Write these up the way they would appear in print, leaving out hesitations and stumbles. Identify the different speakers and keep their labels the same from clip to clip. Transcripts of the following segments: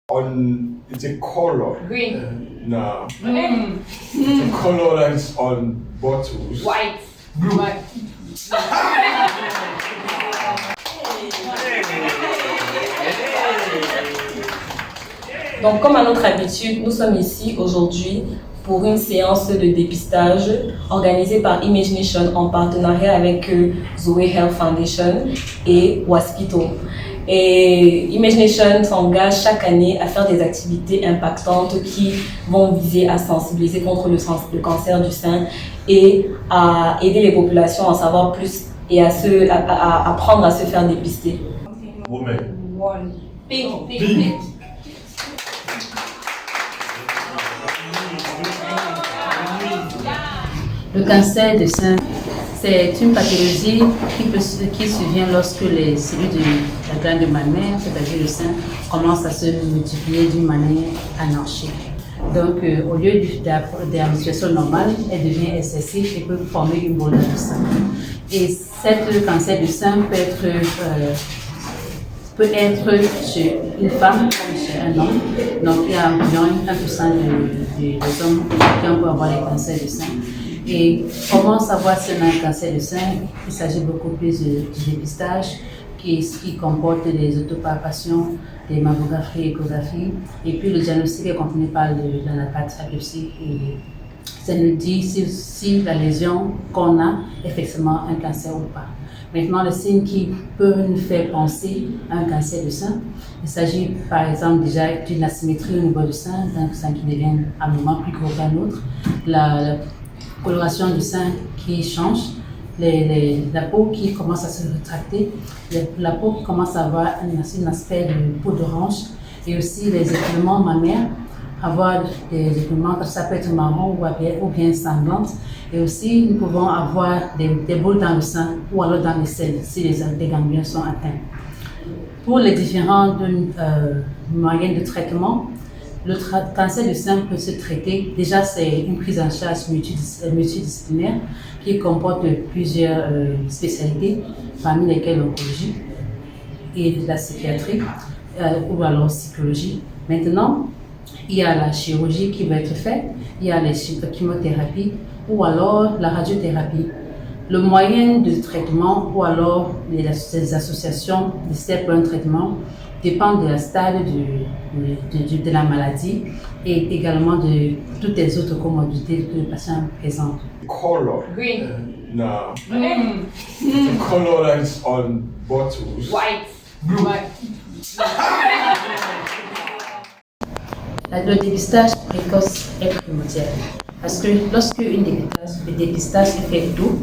Speaker 1: It's a color.
Speaker 2: Green.
Speaker 1: No.
Speaker 2: It's
Speaker 1: a color that's on bottles.
Speaker 2: White. Blue. White.
Speaker 3: Donc, comme à notre habitude, nous sommes ici aujourd'hui pour une séance de dépistage organisée par Imagination en partenariat avec Zoe Health Foundation et Waspito. Et Imagination s'engage chaque année à faire des activités impactantes qui vont viser à sensibiliser contre le cancer du sein et à aider les populations à en savoir plus et à apprendre à se faire dépister.
Speaker 1: Woman.
Speaker 2: Pink.
Speaker 4: Le cancer du sein, c'est une pathologie qui survient lorsque les cellules de la glande mammaire, c'est-à-dire le sein, commencent à se multiplier d'une manière anarchique. Donc, au lieu de la situation normale, elle devient excessive et peut former une boule de sang. Et ce cancer du sein peut être chez une femme comme chez un homme. Donc, il y a environ 1% des hommes qui ont pu avoir les cancers du sein. Et comment savoir si on a un cancer du sein? Il s'agit beaucoup plus du dépistage qui comporte des autopalpations, des mammographies, échographies. Et puis le diagnostic est accompagné par l'anapathie. Ça nous dit si la lésion qu'on a est effectivement un cancer ou pas. Maintenant, le signe qui peut nous faire penser à un cancer du sein, il s'agit par exemple déjà d'une asymétrie au niveau du sein, d'un sein qui devient à un moment plus gros qu'un autre, la coloration du sein qui change, la peau qui commence à se rétracter, la peau qui commence à avoir un aspect de peau d'orange et aussi les écoulements mammaires, avoir des écoulements, ça peut être marron ou bien sanglantes. Et aussi, nous pouvons avoir des boules dans le sein ou alors dans les selles si les ganglions sont atteints. Pour les différents moyens de traitement, le cancer du sein peut se traiter. Déjà, c'est une prise en charge multidisciplinaire qui comporte plusieurs spécialités, parmi lesquelles l'oncologie et la psychiatrie ou alors psychologie. Maintenant, il y a la chirurgie qui va être faite, il y a les chimiothérapies ou alors la radiothérapie. Le moyen de traitement ou alors les associations décidées pour un traitement dépend de la stade de la maladie et également de toutes les autres comorbidités que le patient présente.
Speaker 1: Color.
Speaker 2: Green.
Speaker 1: No. It's a color that's on bottles.
Speaker 2: White.
Speaker 1: Blue.
Speaker 2: White.
Speaker 4: Le dépistage précoce est primordial parce que lorsque le dépistage est fait tôt,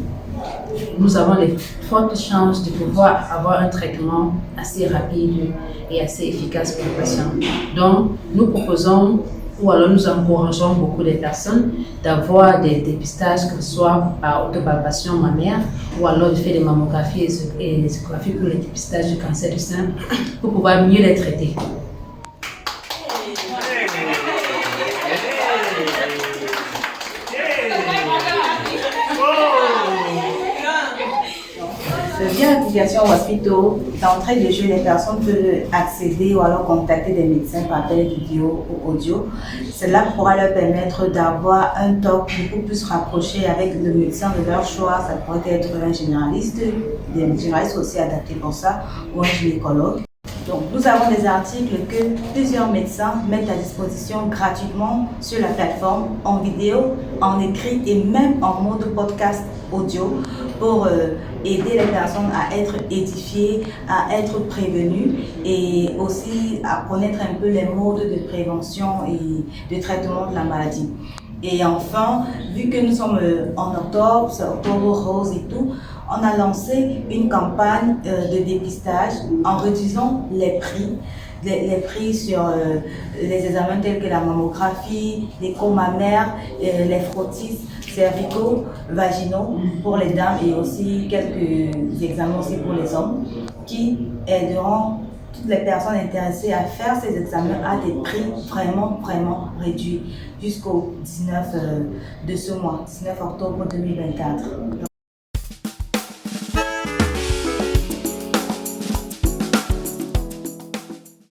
Speaker 4: nous avons les fortes chances de pouvoir avoir un traitement assez rapide et assez efficace pour le patient. Donc, nous proposons ou alors nous encourageons beaucoup les personnes d'avoir des dépistages, que ce soit par autopalpation mammaire ou alors de faire des mammographies et des échographies pour le dépistage du cancer du sein pour pouvoir mieux les traiter.
Speaker 5: Via l'application Waspito, d'entrée de jeu, les personnes peuvent accéder ou alors contacter des médecins par télé, vidéo ou audio. Cela pourra leur permettre d'avoir un talk beaucoup plus rapproché avec le médecin de leur choix. Ça pourrait être un généraliste, des généralistes aussi adaptés pour ça, ou un gynécologue. Donc, nous avons des articles que plusieurs médecins mettent à disposition gratuitement sur la plateforme, en vidéo, en écrit et même en mode podcast audio pour aider les personnes à être édifiées, à être prévenues et aussi à connaître un peu les modes de prévention et de traitement de la maladie. Et enfin, vu que nous sommes en octobre, c'est octobre rose et tout, on a lancé une campagne de dépistage en réduisant les prix sur les examens tels que la mammographie, l'écho mammaire, les frottis cervicaux, vaginaux pour les dames et aussi quelques examens aussi pour les hommes qui aideront toutes les personnes intéressées à faire ces examens à des prix vraiment réduits jusqu'au 19 de ce mois, 19 octobre 2024.